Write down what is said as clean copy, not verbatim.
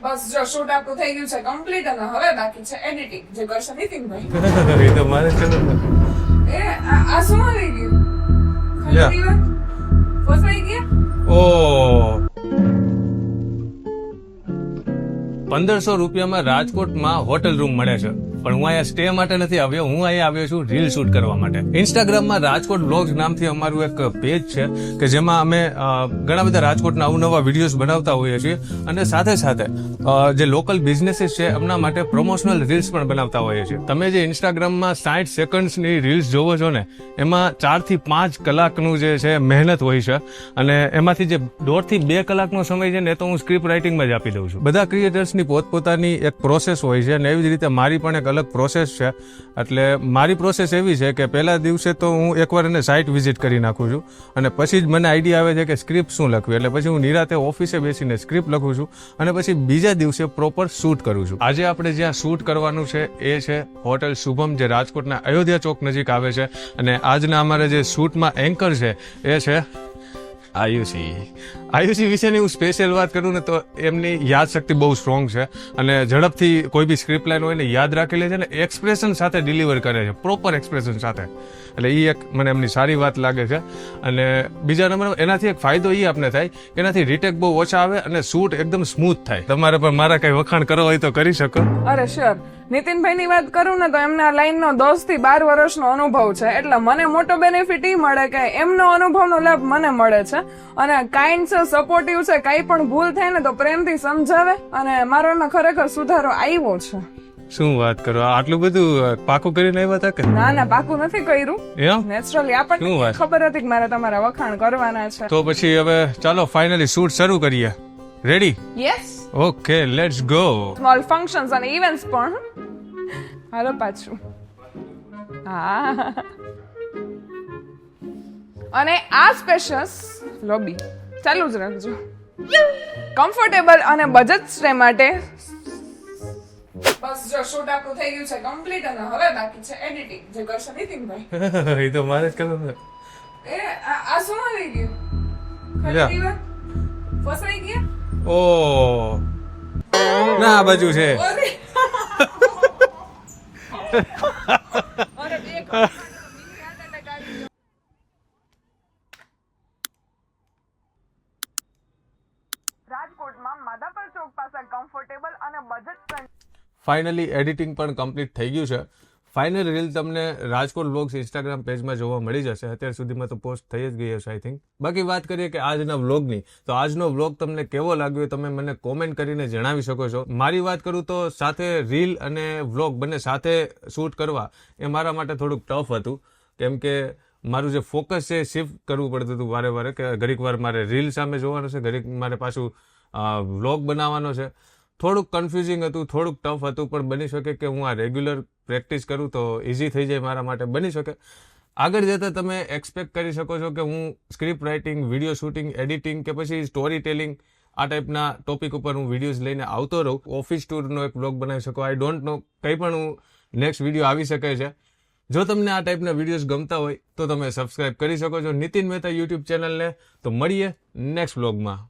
બસ જો શૂટ આપણું થઈ ગયું છે કમ્પ્લીટ અને હવે બાકી છે એડિટિંગ જે કરશે નીતિનભાઈ. એ તો મારે જ કરવું ને. આ શું આવી ગયું? ખાલી દીવા ફસાઈ ગયા. ઓ 1500 રૂપિયામાં રાજકોટમાં હોટેલ રૂમ મળે છે, પણ હું અહીંયા સ્ટે માટે નથી આવ્યો. હું અહીંયા આવ્યો છું રીલ શૂટ કરવા માટે. ઇન્સ્ટાગ્રામમાં રાજકોટ બ્લોગ્સ નામથી અમારું એક પેજ છે કે જેમાં અમે ઘણા બધા રાજકોટના અવનવા વિડીયોઝ બનાવતા હોઈએ છીએ અને સાથે સાથે જે લોકલ બિઝનેસીસ છે એમના માટે પ્રમોશનલ રીલ્સ પણ બનાવતા હોઈએ છીએ. તમે જે ઇન્સ્ટાગ્રામમાં 60 સેકન્ડ્સની રીલ્સ જોવો છો ને, એમાં 4 થી 5 કલાકનું જે છે મહેનત હોય છે અને એમાંથી જે 1.5 થી 2 કલાકનો સમય છે ને એ તો હું સ્ક્રિપ્ટ રાઇટિંગમાં જ આપી દઉં છું. બધા ક્રિએટર્સની પોતપોતાની એક પ્રોસેસ હોય છે અને એવી જ રીતે મારી પણ એક અલગ પ્રોસેસ છે. એટલે મારી પ્રોસેસ એવી છે કે પહેલા દિવસે તો હું એકવાર એને સાઇટ વિઝિટ કરી નાખું છું અને પછી જ મને આઈડિયા આવે છે કે સ્ક્રિપ્ટ શું લખવી. એટલે પછી હું નિરાતે ઓફિસે બેસીને સ્ક્રિપ્ટ લખું છું અને પછી બીજા દિવસે પ્રોપર શૂટ કરું છું. આજે આપણે જ્યાં શૂટ કરવાનું છે એ છે હોટેલ શુભમ, જે રાજકોટના અયોધ્યા ચોક નજીક આવે છે. અને આજના અમારે જે શૂટમાં એન્કર છે એ છે આયુષી વિશેની હું સ્પેશિયલ વાત કરું ને તો એમની યાદશક્તિ બહુ સ્ટ્રોંગ છે અને ઝડપથી કોઈ બી સ્ક્રિપ્ટ લાઈન હોય ને યાદ રાખી લે છે ને એક્સપ્રેશન સાથે ડિલિવર કરે છે, પ્રોપર એક્સપ્રેશન સાથે. એટલે એ એક મને એમની સારી વાત લાગે છે. અને બીજા નંબર એનાથી એક ફાયદો એ આપને થાય કે એનાથી રીટેક બહુ ઓછા આવે અને શૂટ એકદમ સ્મૂથ થાય. તમારે પણ મારા કઈ વખાણ કરવા હોય તો કરી શકો. અરે શ્યોર. નીતિનભાઈની વાત કરું ને તો એમના લાઈનનો 10 થી 12 વર્ષનો અનુભવ છે, એટલે મને મોટો બેનિફિટ એ મળે કે એમનો અનુભવનો લાભ મને મળે છે. અને કાઇન્ડ છે, સપોર્ટિવ છે, કાંઈ પણ ભૂલ થાય ને તો પ્રેમથી સમજાવે અને મારો એમાં ખરેખર સુધારો આવ્યો છે. શું વાત કરો, આટલું બધું પાકું કરીને આવ્યા હતા કે? ના પાકું નથી કર્યું, એમ નેચરલી આપણને ખબર હતી કે મારે તમારા વખાણ કરવાના છે. તો પછી હવે ચાલો ફાઇનલી શૂટ શરૂ કરીએ. Ready? Yes. Okay, let's go. Small functions અને ઇવેન્ટ્સ પણ. હાલો પાછું. હા. અને આ સ્પેશિયસ લોબી ચાલુ જ રાખજો. કમ્ફર્ટેબલ અને બજેટ સ્ટે માટે બસ જો શૂટ આપણું થઈ ગયું છે કમ્પ્લીટ અને હવે બાકી છે એડિટિંગ જે કરશે નીતિનભાઈ. એ તો મારે જ કરવું ને. આ શું આવી ગયું? ખાલી દીવા ફસાઈ ગયા. ઓ ના આ બાજુ છે. રાજકોટમાં માધાપર ચોક પાસે કમ્ફર્ટેબલ અને બજેટ ફાઇનલી એડિટિંગ પણ કમ્પ્લીટ થઈ ગયું છે. ફાઇનલ રીલ તમને રાજકોટ વ્લોગ્સ ઇન્સ્ટાગ્રામ પેજમાં જોવા મળી જશે. અત્યાર સુધીમાં તો પોસ્ટ થઈ જ ગઈ હશે આઈ થિંક. બાકી વાત કરીએ કે આજના વ્લોગની, તો આજનો વ્લોગ તમને કેવો લાગ્યો તમે મને કોમેન્ટ કરીને જણાવી શકો છો. મારી વાત કરું તો સાથે રીલ અને વ્લોગ બંને સાથે શૂટ કરવા એ મારા માટે થોડુંક ટફ હતું, કેમ કે મારું જે ફોકસ છે એ શિફ્ટ કરવું પડતું હતું વારે વારે, કે ઘડીક વાર મારે રીલ સામે જોવાનું છે, ઘડીક મારે પાછું વ્લોગ બનાવવાનો છે. થોડુંક કન્ફ્યુઝિંગ હતું, થોડુંક ટફ હતું, પણ બની શકે કે હું આ રેગ્યુલર પ્રેક્ટિસ કરું તો ઇઝી થઈ જાય મારા માટે. બની શકે આગળ જતાં તમે એક્સપેક્ટ કરી શકો છો કે હું script writing, video shooting, editing કે પછી સ્ટોરી ટેલિંગ આ ટાઈપના ટોપિક ઉપર હું વિડીયોઝ લઈને આવતો રહું. ઓફિસ ટૂરનો એક બ્લોગ બનાવી શકો, આઈ ડોન્ટ નો, કંઈ પણ હું નેક્સ્ટ વિડીયો આવી શકે છે. જો તમને આ ટાઈપના વિડીયોઝ ગમતા હોય તો તમે સબસ્ક્રાઇબ કરી શકો છો નીતિન મહેતા યુટ્યુબ ચેનલને. તો મળીએ નેક્સ્ટ બ્લોગમાં.